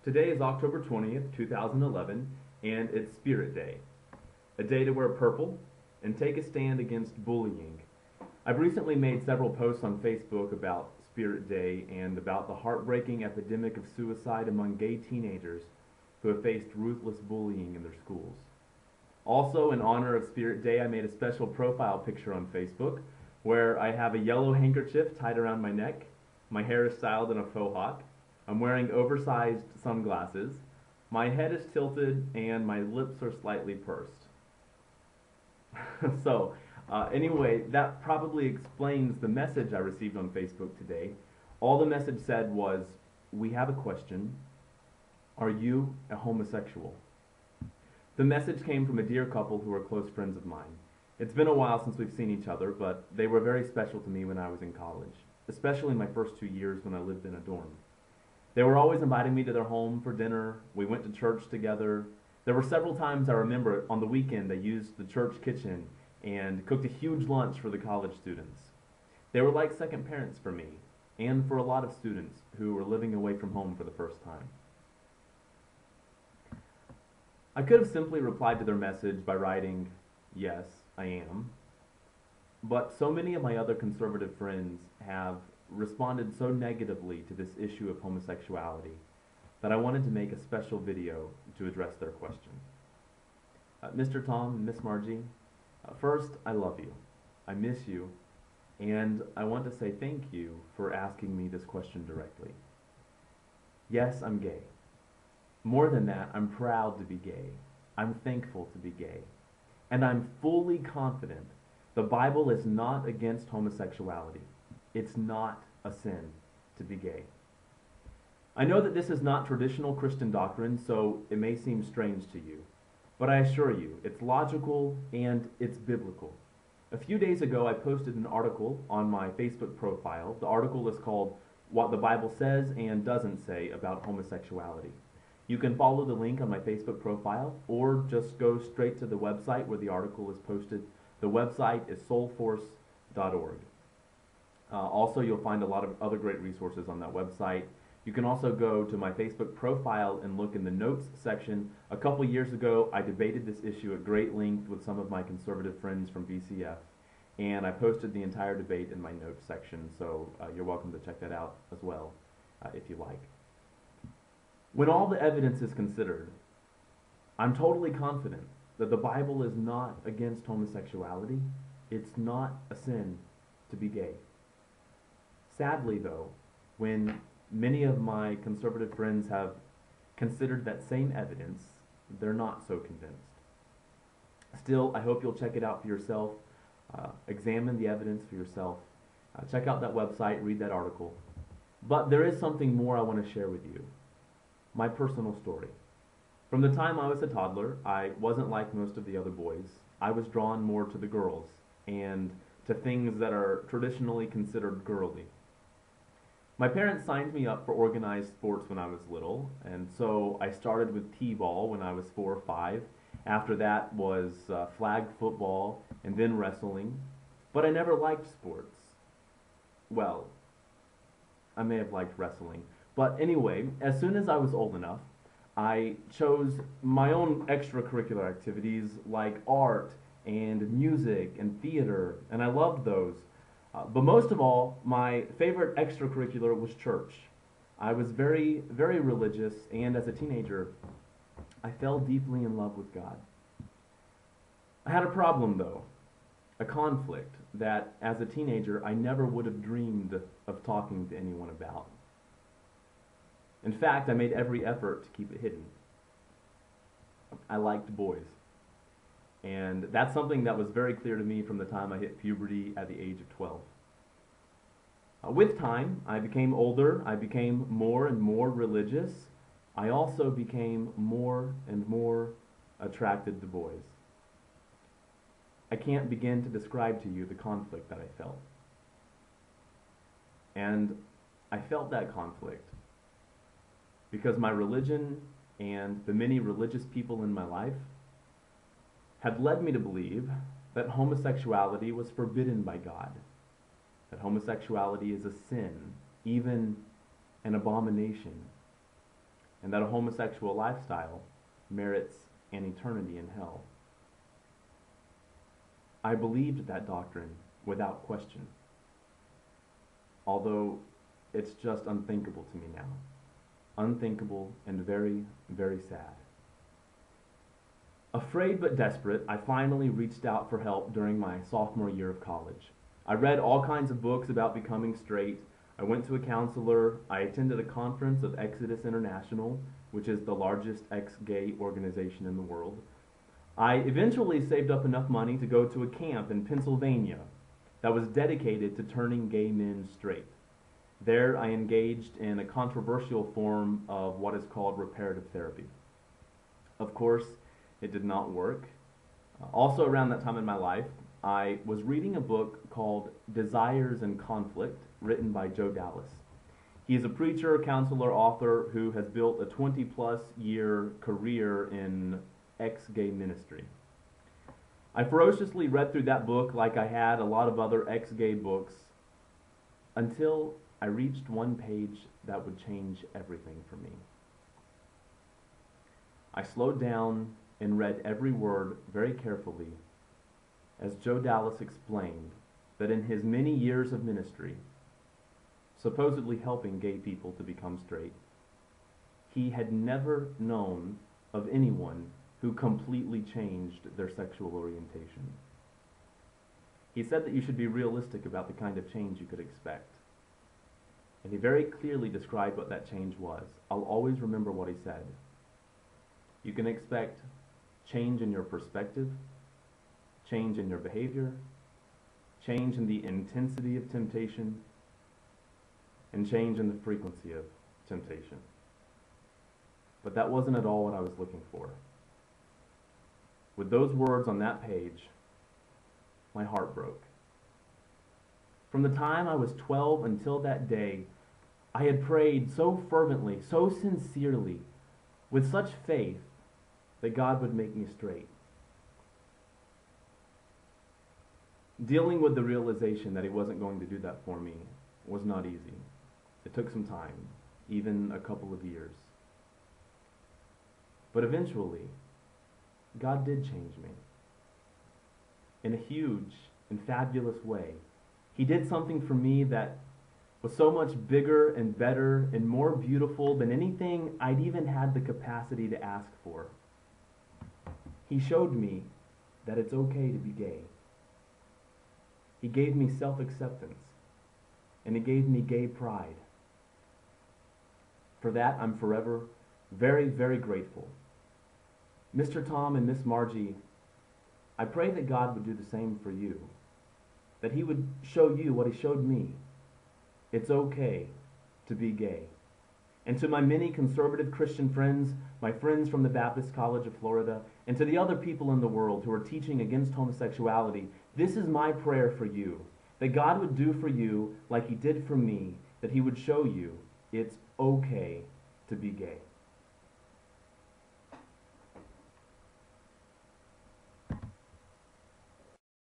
Today is October 20th, 2011, and it's Spirit Day, a day to wear purple and take a stand against bullying. I've recently made several posts on Facebook about Spirit Day and about the heartbreaking epidemic of suicide among gay teenagers who have faced ruthless bullying in their schools. Also, in honor of Spirit Day, I made a special profile picture on Facebook where I have a yellow handkerchief tied around my neck, my hair is styled in a faux hawk, I'm wearing oversized sunglasses, my head is tilted, and my lips are slightly pursed. Anyway, that probably explains the message I received on Facebook today. All the message said was, "We have a question. Are you a homosexual?" The message came from a dear couple who are close friends of mine. It's been a while since we've seen each other, but they were very special to me when I was in college, especially my first 2 years when I lived in a dorm. They were always inviting me to their home for dinner. We went to church together. There were several times I remember on the weekend they used the church kitchen and cooked a huge lunch for the college students. They were like second parents for me and for a lot of students who were living away from home for the first time. I could have simply replied to their message by writing, "Yes, I am." But so many of my other conservative friends have responded so negatively to this issue of homosexuality that I wanted to make a special video to address their question. Mr. Tom and Miss Margie, first, I love you. I miss you. And I want to say thank you for asking me this question directly. Yes, I'm gay. More than that, I'm proud to be gay. I'm thankful to be gay. And I'm fully confident the Bible is not against homosexuality. It's not a sin to be gay. I know that this is not traditional Christian doctrine, so it may seem strange to you. But I assure you, it's logical and it's biblical. A few days ago, I posted an article on my Facebook profile. The article is called "What the Bible Says and Doesn't Say About Homosexuality." You can follow the link on my Facebook profile or just go straight to the website where the article is posted. The website is soulforce.org. Also, you'll find a lot of other great resources on that website. You can also go to my Facebook profile and look in the notes section. A couple years ago, I debated this issue at great length with some of my conservative friends from VCF, and I posted the entire debate in my notes section, so you're welcome to check that out as well, if you like. When all the evidence is considered, I'm totally confident that the Bible is not against homosexuality. It's not a sin to be gay. Sadly, though, when many of my conservative friends have considered that same evidence, they're not so convinced. Still, I hope you'll check it out for yourself, examine the evidence for yourself, check out that website, read that article. But there is something more I want to share with you, my personal story. From the time I was a toddler, I wasn't like most of the other boys. I was drawn more to the girls and to things that are traditionally considered girly. My parents signed me up for organized sports when I was little, and so I started with t-ball when I was 4 or 5. After that was flag football and then wrestling. But I never liked sports. Well, I may have liked wrestling. But anyway, as soon as I was old enough, I chose my own extracurricular activities like art and music and theater, and I loved those. But most of all, my favorite extracurricular was church. I was very, very religious, and as a teenager, I fell deeply in love with God. I had a problem, though, a conflict that, as a teenager, I never would have dreamed of talking to anyone about. In fact, I made every effort to keep it hidden. I liked boys. And that's something that was very clear to me from the time I hit puberty at the age of 12. With time, I became older, I became more and more religious. I also became more and more attracted to boys. I can't begin to describe to you the conflict that I felt. And I felt that conflict because my religion and the many religious people in my life had led me to believe that homosexuality was forbidden by God, that homosexuality is a sin, even an abomination. And and that a homosexual lifestyle merits an eternity in hell. I believed that doctrine without question, although it's just unthinkable to me now. Unthinkable and very, very sad. Afraid but desperate, I finally reached out for help during my sophomore year of college. I read all kinds of books about becoming straight. I went to a counselor. I attended a conference of Exodus International, which is the largest ex-gay organization in the world. I eventually saved up enough money to go to a camp in Pennsylvania that was dedicated to turning gay men straight. There I engaged in a controversial form of what is called reparative therapy. Of course, it did not work. Also around that time in my life, I was reading a book called Desires and Conflict, written by Joe Dallas. He is a preacher, counselor, author who has built a 20-plus year career in ex-gay ministry. I ferociously read through that book like I had a lot of other ex-gay books until I reached one page that would change everything for me. I slowed down and read every word very carefully as Joe Dallas explained that in his many years of ministry, supposedly helping gay people to become straight, he had never known of anyone who completely changed their sexual orientation. He said that you should be realistic about the kind of change you could expect. And he very clearly described what that change was. I'll always remember what he said. You can expect change in your perspective, change in your behavior, change in the intensity of temptation, and change in the frequency of temptation. But that wasn't at all what I was looking for. With those words on that page, my heart broke. From the time I was 12 until that day, I had prayed so fervently, so sincerely, with such faith that God would make me straight. Dealing with the realization that he wasn't going to do that for me was not easy. It took some time, even a couple of years. But eventually, God did change me. In a huge and fabulous way. He did something for me that was so much bigger and better and more beautiful than anything I'd even had the capacity to ask for. He showed me that it's okay to be gay. He gave me self-acceptance, and he gave me gay pride. For that, I'm forever very, very grateful. Mr. Tom and Miss Margie, I pray that God would do the same for you, that he would show you what he showed me. It's okay to be gay. And to my many conservative Christian friends, my friends from the Baptist College of Florida, and to the other people in the world who are teaching against homosexuality, this is my prayer for you, that God would do for you like he did for me, that he would show you it's okay to be gay.